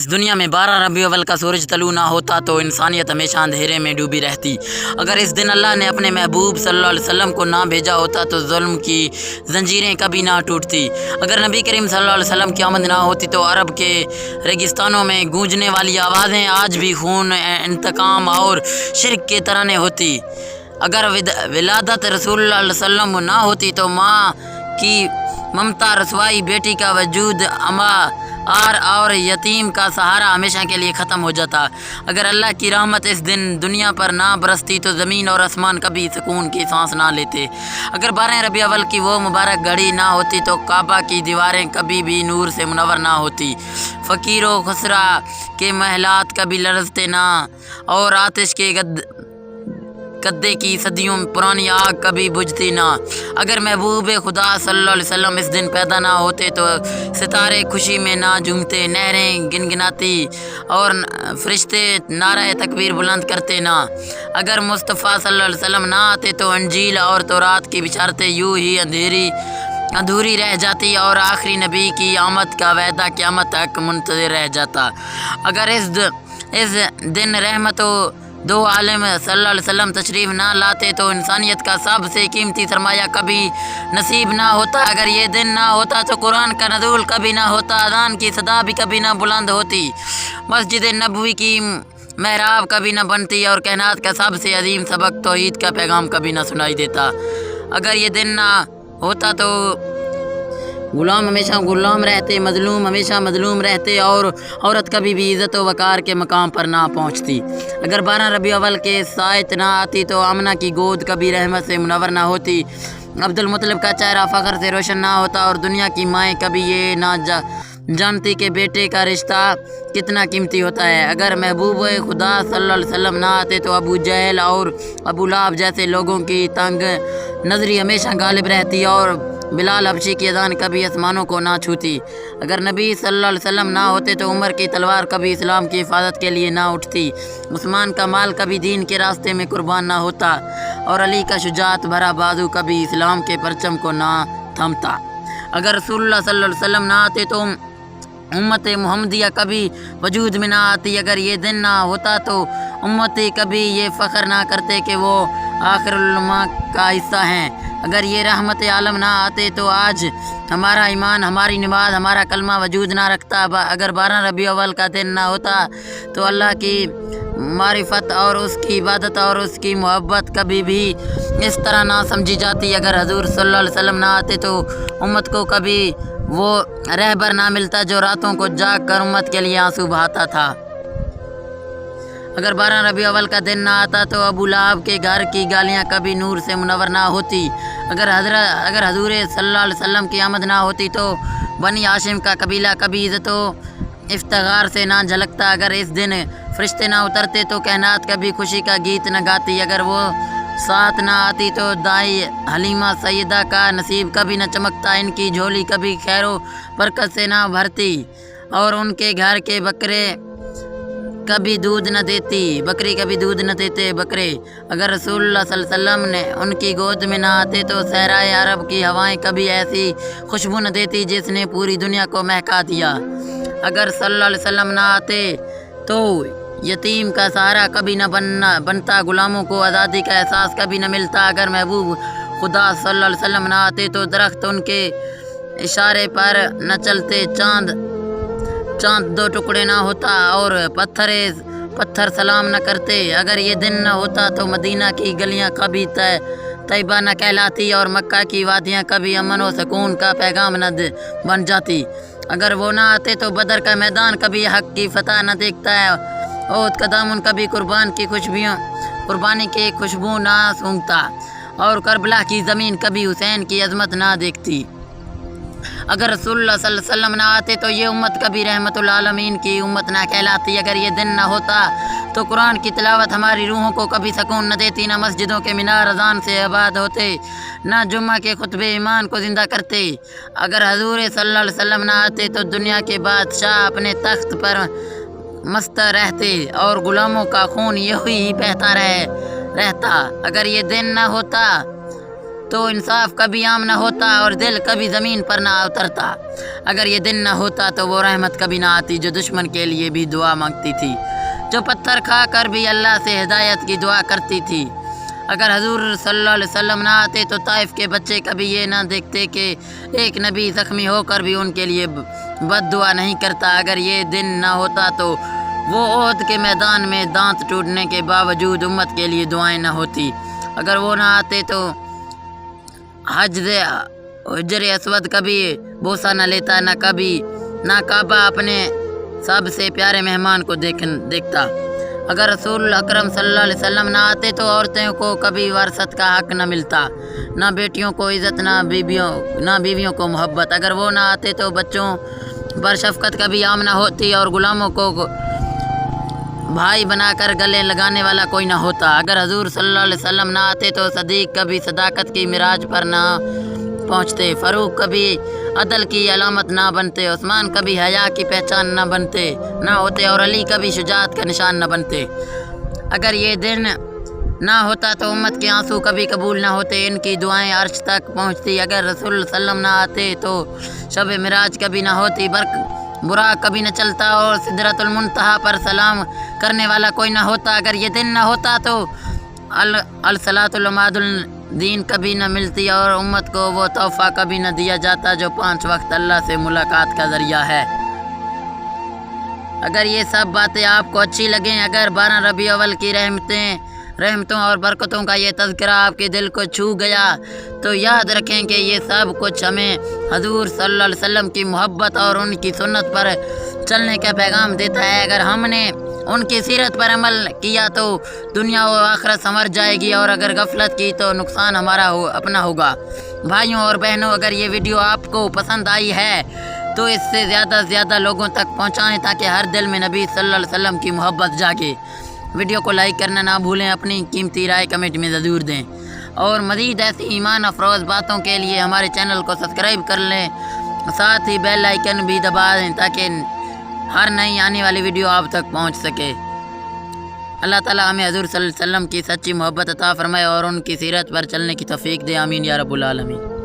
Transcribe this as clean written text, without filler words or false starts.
اس دنیا میں 12 ربیع الاول کا سورج طلوع نہ ہوتا تو انسانیت ہمیشہ اندھیرے میں ڈوبی رہتی۔ اگر اس دن اللہ نے اپنے محبوب صلی اللہ علیہ وسلم کو نہ بھیجا ہوتا تو ظلم کی زنجیریں کبھی نہ ٹوٹتی۔ اگر نبی کریم صلی اللہ علیہ وسلم کی آمد نہ ہوتی تو عرب کے ریگستانوں میں گونجنے والی آوازیں آج بھی خون، انتقام اور شرک کے ترانے ہوتی۔ اگر ولادت رسول اللہ علیہ وسلم نہ ہوتی تو ماں کی ممتا، رسوائی، بیٹی کا وجود، اما اور یتیم کا سہارا ہمیشہ کے لیے ختم ہو جاتا۔ اگر اللہ کی رحمت اس دن دنیا پر نہ برستی تو زمین اور آسمان کبھی سکون کی سانس نہ لیتے۔ اگر 12 ربیع الاول کی وہ مبارک گھڑی نہ ہوتی تو کعبہ کی دیواریں کبھی بھی نور سے منور نہ ہوتی، فقیر و خسرا کے محلات کبھی لرزتے نہ، اور آتش کے گدے کی صدیوں پرانی آگ کبھی بجھتی نہ۔ اگر محبوب خدا صلی اللہ علیہ وسلم اس دن پیدا نہ ہوتے تو ستارے خوشی میں نہ جھومتے، نہریں گنگناتی اور فرشتے نعرہ تکبیر بلند کرتے نہ۔ اگر مصطفیٰ صلی اللہ علیہ وسلم نہ آتے تو انجیل اور تورات کی بشارتیں یوں ہی ادھوری رہ جاتی اور آخری نبی کی آمد کا وعدہ قیامت تک منتظر رہ جاتا۔ اگر اس دن رحمت و دو عالم صلی اللہ علیہ وسلم تشریف نہ لاتے تو انسانیت کا سب سے قیمتی سرمایہ کبھی نصیب نہ ہوتا۔ اگر یہ دن نہ ہوتا تو قرآن کا نزول کبھی نہ ہوتا، اذان کی صدا بھی کبھی نہ بلند ہوتی، مسجد نبوی کی محراب کبھی نہ بنتی اور کائنات کا سب سے عظیم سبق توحید کا پیغام کبھی نہ سنائی دیتا۔ اگر یہ دن نہ ہوتا تو غلام ہمیشہ غلام رہتے، مظلوم ہمیشہ مظلوم رہتے اور عورت کبھی بھی عزت و وقار کے مقام پر نہ پہنچتی۔ اگر 12 ربیع الاول کے سائت نہ آتی تو آمنہ کی گود کبھی رحمت سے منور نہ ہوتی، عبد المطلب کا چہرہ فخر سے روشن نہ ہوتا اور دنیا کی مائیں کبھی یہ نہ جانتی کہ بیٹے کا رشتہ کتنا قیمتی ہوتا ہے۔ اگر محبوب خدا صلی اللہ علیہ وسلم نہ آتے تو ابو جہل اور ابو لہب جیسے لوگوں کی تنگ نظری ہمیشہ غالب رہتی اور بلال حبشی کی اذان کبھی آسمانوں کو نہ چھوتی۔ اگر نبی صلی اللہ علیہ وسلم نہ ہوتے تو عمر کی تلوار کبھی اسلام کی حفاظت کے لیے نہ اٹھتی، عثمان کا مال کبھی دین کے راستے میں قربان نہ ہوتا اور علی کا شجاعت بھرا بازو کبھی اسلام کے پرچم کو نہ تھامتا۔ اگر رسول اللہ صلی اللہ علیہ وسلم نہ آتے تو امت محمدیہ کبھی وجود میں نہ آتی۔ اگر یہ دن نہ ہوتا تو امتی کبھی یہ فخر نہ کرتے کہ وہ آخر الامہ کا حصہ ہیں۔ اگر یہ رحمت عالم نہ آتے تو آج ہمارا ایمان، ہماری نماز، ہمارا کلمہ وجود نہ رکھتا۔ اگر 12 ربیع الاول کا دن نہ ہوتا تو اللہ کی معرفت اور اس کی عبادت اور اس کی محبت کبھی بھی اس طرح نہ سمجھی جاتی۔ اگر حضور صلی اللہ علیہ وسلم نہ آتے تو امت کو کبھی وہ رہبر نہ ملتا جو راتوں کو جاگ کر امت کے لیے آنسو بہاتا تھا۔ اگر 12 ربیع الاول کا دن نہ آتا تو ابو لہب کے گھر کی گالیاں کبھی نور سے منور نہ ہوتی۔ اگر حضور صلی اللہ علیہ وسلم کی آمد نہ ہوتی تو بنی ہاشم کا قبیلہ کبھی عزت و افتخار سے نہ جھلکتا۔ اگر اس دن فرشتے نہ اترتے تو کائنات کبھی خوشی کا گیت نہ گاتی۔ اگر وہ ساتھ نہ آتی تو دائی حلیمہ سیدہ کا نصیب کبھی نہ چمکتا، ان کی جھولی کبھی خیر و برکت سے نہ بھرتی اور ان کے گھر کے بکری کبھی دودھ نہ دیتے بکرے۔ اگر رسول اللہ صلی اللہ علیہ وسلم نے ان کی گود میں نہ آتے تو صحرائے عرب کی ہوائیں کبھی ایسی خوشبو نہ دیتی جس نے پوری دنیا کو مہکا دیا۔ اگر صلی اللہ علیہ وسلم نہ آتے تو یتیم کا سہارا کبھی نہ بنتا، غلاموں کو آزادی کا احساس کبھی نہ ملتا۔ اگر محبوب خدا صلی اللہ علیہ وسلم نہ آتے تو درخت ان کے اشارے پر نہ چلتے، چاند 2 ٹکڑے نہ ہوتا اور پتھر سلام نہ کرتے۔ اگر یہ دن نہ ہوتا تو مدینہ کی گلیاں کبھی طیبہ نہ کہلاتی اور مکہ کی وادیاں کبھی امن و سکون کا پیغام نہ بن جاتی۔ اگر وہ نہ آتے تو بدر کا میدان کبھی حق کی فتح نہ دیکھتا ہے، احد کا دامن کبھی قربانی کی خوشبو نہ سونگھتا اور کربلا کی زمین کبھی حسین کی عظمت نہ دیکھتی۔ اگر رسول اللہ صلی اللہ علیہ وسلم نہ آتے تو یہ امت کبھی رحمت العالمین کی امت نہ کہلاتی۔ اگر یہ دن نہ ہوتا تو قرآن کی تلاوت ہماری روحوں کو کبھی سکون نہ دیتی، نہ مسجدوں کے مینار اذان سے آباد ہوتے، نہ جمعہ کے خطبے ایمان کو زندہ کرتے۔ اگر حضور صلی اللہ علیہ وسلم نہ آتے تو دنیا کے بادشاہ اپنے تخت پر مست رہتے اور غلاموں کا خون یہی بہتا رہتا۔ اگر یہ دن نہ ہوتا تو انصاف کبھی عام نہ ہوتا اور دل کبھی زمین پر نہ اترتا۔ اگر یہ دن نہ ہوتا تو وہ رحمت کبھی نہ آتی جو دشمن کے لیے بھی دعا مانگتی تھی، جو پتھر کھا کر بھی اللہ سے ہدایت کی دعا کرتی تھی۔ اگر حضور صلی اللہ علیہ وسلم نہ آتے تو طائف کے بچے کبھی یہ نہ دیکھتے کہ ایک نبی زخمی ہو کر بھی ان کے لیے بد دعا نہیں کرتا۔ اگر یہ دن نہ ہوتا تو وہ احد کے میدان میں دانت ٹوٹنے کے باوجود امت کے لیے دعائیں نہ ہوتی۔ اگر وہ نہ آتے تو حجر اسود کبھی بوسہ نہ لیتا، نہ کعبہ اپنے سب سے پیارے مہمان کو دیکھتا۔ اگر رسول اکرم صلی اللہ علیہ وسلم نہ آتے تو عورتوں کو کبھی وراثت کا حق نہ ملتا، نہ بیٹیوں کو عزت، نہ بیویوں کو محبت۔ اگر وہ نہ آتے تو بچوں پر شفقت کبھی عام نہ ہوتی اور غلاموں کو بھائی بنا کر گلے لگانے والا کوئی نہ ہوتا۔ اگر حضور صلی اللہ علیہ وسلم نہ آتے تو صدیق کبھی صداقت کی معراج پر نہ پہنچتے، فاروق کبھی عدل کی علامت نہ بنتے، عثمان کبھی حیا کی پہچان نہ ہوتے اور علی کبھی شجاعت کا نشان نہ بنتے۔ اگر یہ دن نہ ہوتا تو امت کے آنسو کبھی قبول نہ ہوتے، ان کی دعائیں عرش تک پہنچتی۔ اگر رسول اللہ علیہ وسلم نہ آتے تو شب معراج کبھی نہ ہوتی، براق کبھی نہ چلتا اور سدرۃ المنتہا پر سلام کرنے والا کوئی نہ ہوتا۔ اگر یہ دن نہ ہوتا تو الصلاۃ العماد الدین کبھی نہ ملتی اور امت کو وہ تحفہ کبھی نہ دیا جاتا جو 5 وقت اللہ سے ملاقات کا ذریعہ ہے۔ اگر یہ سب باتیں آپ کو اچھی لگیں، اگر 12 ربیع الاول کی رحمتوں اور برکتوں کا یہ تذکرہ آپ کے دل کو چھو گیا تو یاد رکھیں کہ یہ سب کچھ ہمیں حضور صلی اللہ علیہ وسلم کی محبت اور ان کی سنت پر چلنے کا پیغام دیتا ہے۔ اگر ہم نے ان کی سیرت پر عمل کیا تو دنیا و آخرت سنور جائے گی، اور اگر غفلت کی تو نقصان ہمارا اپنا ہوگا۔ بھائیوں اور بہنوں، اگر یہ ویڈیو آپ کو پسند آئی ہے تو اس سے زیادہ سے زیادہ لوگوں تک پہنچائیں تاکہ ہر دل میں نبی صلی اللہ علیہ وسلم کی محبت جاگے۔ ویڈیو کو لائک کرنا نہ بھولیں، اپنی قیمتی رائے کمنٹ میں ضرور دیں، اور مزید ایسی ایمان افروز باتوں کے لیے ہمارے چینل کو سبسکرائب کر لیں، ساتھ ہی بیل آئیکن بھی دبا دیں تاکہ ہر نئی آنے والی ویڈیو آپ تک پہنچ سکے۔ اللہ تعالیٰ ہمیں حضور صلی اللہ علیہ وسلم کی سچی محبت عطا فرمائے اور ان کی سیرت پر چلنے کی توفیق دے، آمین یا رب العالمین۔